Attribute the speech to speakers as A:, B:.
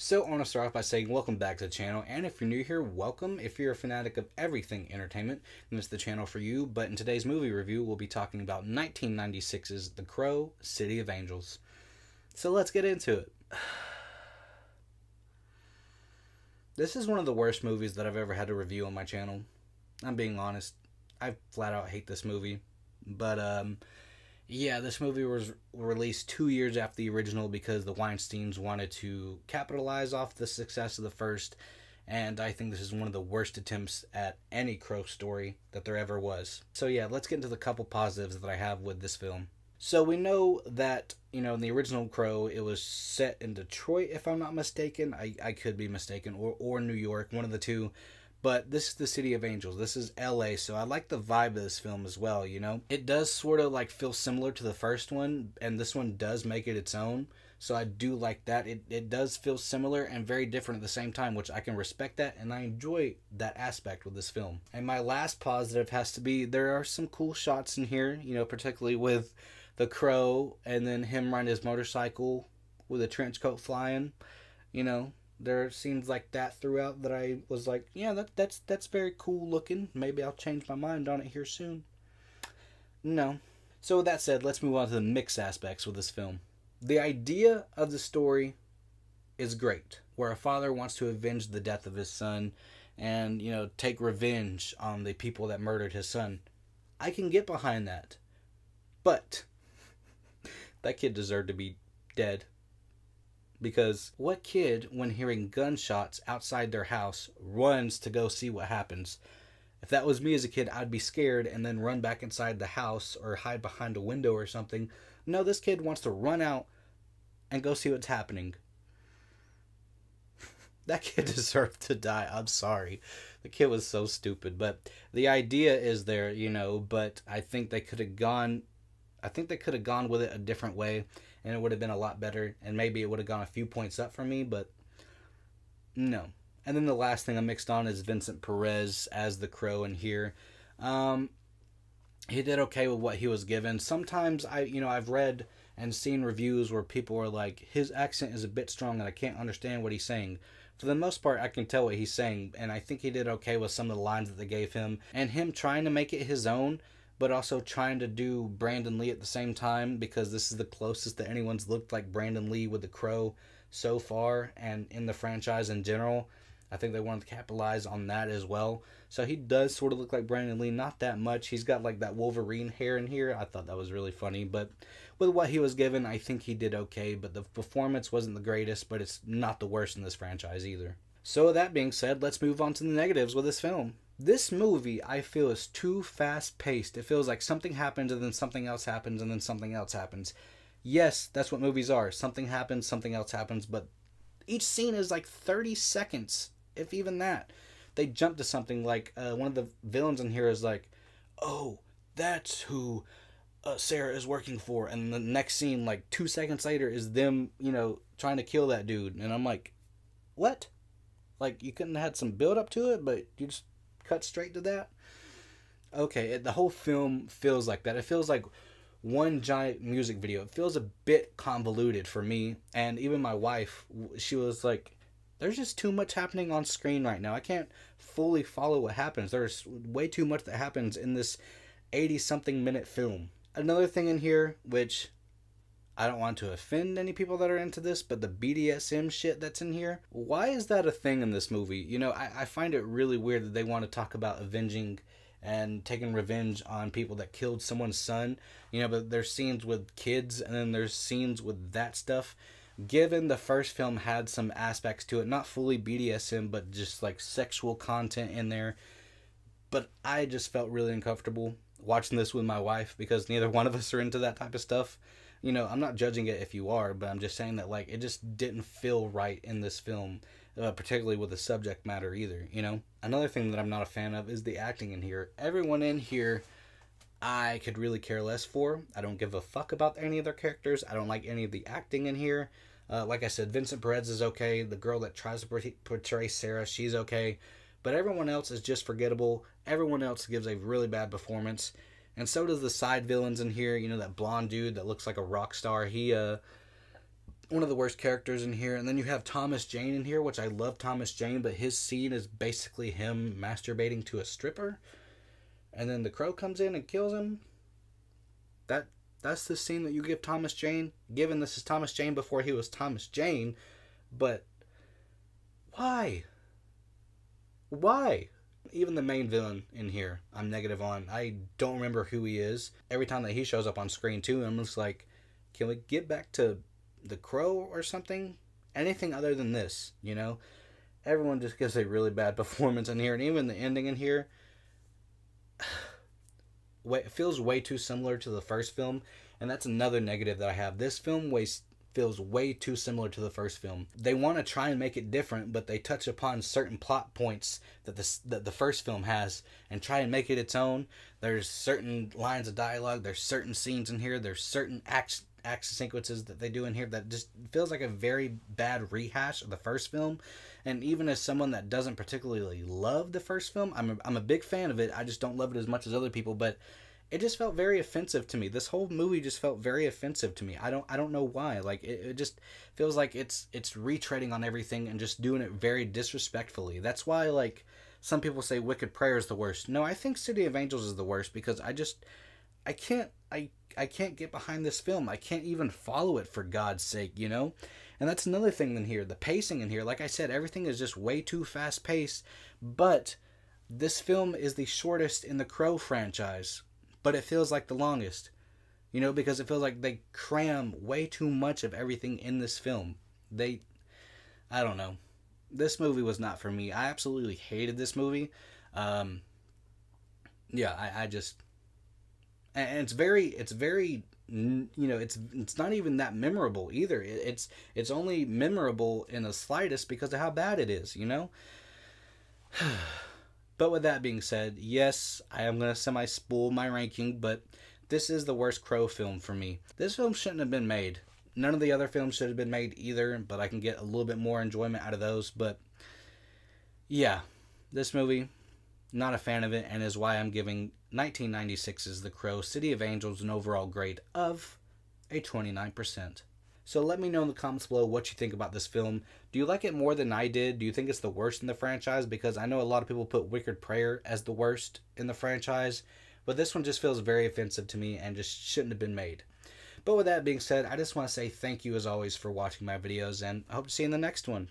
A: So I want to start off by saying welcome back to the channel, and if you're new here, welcome. If you're a fanatic of everything entertainment, then it's the channel for you. But in today's movie review, we'll be talking about 1996's The Crow, City of Angels. So let's get into it. This is one of the worst movies that I've ever had to review on my channel. I'm being honest. I flat out hate this movie. But, yeah, this movie was released 2 years after the original because the Weinsteins wanted to capitalize off the success of the first, and I think this is one of the worst attempts at any Crow story that there ever was. So yeah, let's get into the couple positives that I have with this film. So we know that, in the original Crow, it was set in Detroit, if I'm not mistaken. I could be mistaken, or New York, one of the two. But this is the City of Angels. This is LA, so I like the vibe of this film as well, It does sort of feel similar to the first one, and this one does make it its own. So I do like that. It does feel similar and very different at the same time, which I can respect that, and I enjoy that aspect with this film. And my last positive has to be there are some cool shots in here, particularly with the Crow and then him riding his motorcycle with a trench coat flying, There seems like that throughout that I was like, yeah, that's very cool looking. Maybe I'll change my mind on it here soon. No. So with that said, let's move on to the mixed aspects with this film. The idea of the story is great, where a father wants to avenge the death of his son and, take revenge on the people that murdered his son. I can get behind that. But that kid deserved to be dead. Because what kid, when hearing gunshots outside their house, runs to go see what happens? If that was me as a kid, I'd be scared and then run back inside the house or hide behind a window or something. No, this kid wants to run out and go see what's happening. That kid deserved to die. I'm sorry. The kid was so stupid. But the idea is there, but I think they could have gone with it a different way, and it would have been a lot better, and maybe it would have gone a few points up for me, but no. And then the last thing I mixed on is Vincent Perez as the Crow in here. He did okay with what he was given. Sometimes I've read and seen reviews where people are like, his accent is a bit strong and I can't understand what he's saying. For the most part, I can tell what he's saying, and I think he did okay with some of the lines that they gave him, and him trying to make it his own, but also trying to do Brandon Lee at the same time, because this is the closest that anyone's looked like Brandon Lee with the Crow so far, and in the franchise in general. I think they wanted to capitalize on that as well. So he does sort of look like Brandon Lee, not that much. He's got that Wolverine hair in here. I thought that was really funny, but with what he was given, I think he did okay, but the performance wasn't the greatest, but it's not the worst in this franchise either. So with that being said, let's move on to the negatives with this film. This movie, I feel, is too fast-paced. It feels like something happens and then something else happens and then something else happens. Yes, that's what movies are. Something happens, something else happens, but each scene is 30 seconds, if even that. They jump to something like, one of the villains in here is like, oh, that's who Sarah is working for. And the next scene, 2 seconds later, is them, trying to kill that dude. And I'm like, what? You couldn't have had some build-up to it, but you just cut straight to that? Okay, the whole film feels like that. It feels like one giant music video. It feels a bit convoluted for me, and even my wife, she was like, there's just too much happening on screen right now. I can't fully follow what happens. There's way too much that happens in this 80-something minute film. Another thing in here, which I don't want to offend any people that are into this, but the BDSM shit that's in here, why is that a thing in this movie? I find it really weird that they want to talk about avenging and taking revenge on people that killed someone's son, but there's scenes with kids and then there's scenes with that stuff. Given the first film had some aspects to it, not fully BDSM, but just sexual content in there, but I just felt really uncomfortable watching this with my wife because neither one of us are into that type of stuff. I'm not judging it if you are, but I'm just saying that, it just didn't feel right in this film, particularly with the subject matter either, Another thing that I'm not a fan of is the acting in here. Everyone in here, I could really care less for. I don't give a fuck about any of their characters. I don't like any of the acting in here. Like I said, Vincent Perez is okay. The girl that tries to portray Sarah, she's okay. But everyone else is just forgettable. Everyone else gives a really bad performance. And so does the side villains in here. That blonde dude that looks like a rock star. He one of the worst characters in here. And then you have Thomas Jane in here, which I love Thomas Jane, but his scene is basically him masturbating to a stripper. And then the crow comes in and kills him. That's the scene that you give Thomas Jane, given this is Thomas Jane before he was Thomas Jane. But why? Why? Even the main villain in here, I'm negative on. I don't remember who he is. Every time that he shows up on screen too, I'm just like, can we get back to the crow or something? Anything other than this, you know? Everyone just gives a really bad performance in here, and even the ending in here, it feels way too similar to the first film, and that's another negative that I have. This film feels way too similar to the first film. They want to try and make it different, but they touch upon certain plot points that the first film has and try and make it its own. There's certain lines of dialogue, there's certain scenes in here, there's certain action sequences that they do in here that just feels like a very bad rehash of the first film. And even as someone that doesn't particularly love the first film, I'm a big fan of it. I just don't love it as much as other people, but it just felt very offensive to me. This whole movie just felt very offensive to me. I don't know why. Like it just feels like it's retreading on everything and just doing it very disrespectfully. That's why, like, some people say Wicked Prayer is the worst. No, I think City of Angels is the worst because I can't get behind this film. I can't even follow it, for God's sake, you know? And that's another thing in here. The pacing in here, like I said, everything is just way too fast paced. But this film is the shortest in the Crow franchise, but it feels like the longest, you know, because it feels like they cram way too much of everything in this film. I don't know. This movie was not for me. I absolutely hated this movie. Yeah, I just, and it's very, you know, it's not even that memorable either. It's only memorable in the slightest because of how bad it is, you know. But with that being said, yes, I am going to semi-spool my ranking, but this is the worst Crow film for me. This film shouldn't have been made. None of the other films should have been made either, but I can get a little bit more enjoyment out of those. But yeah, this movie, not a fan of it, and is why I'm giving 1996's The Crow, City of Angels an overall grade of a 29%. So let me know in the comments below what you think about this film. Do you like it more than I did? Do you think it's the worst in the franchise? Because I know a lot of people put Wicked Prayer as the worst in the franchise, but this one just feels very offensive to me and just shouldn't have been made. But with that being said, I just want to say thank you as always for watching my videos, and I hope to see you in the next one.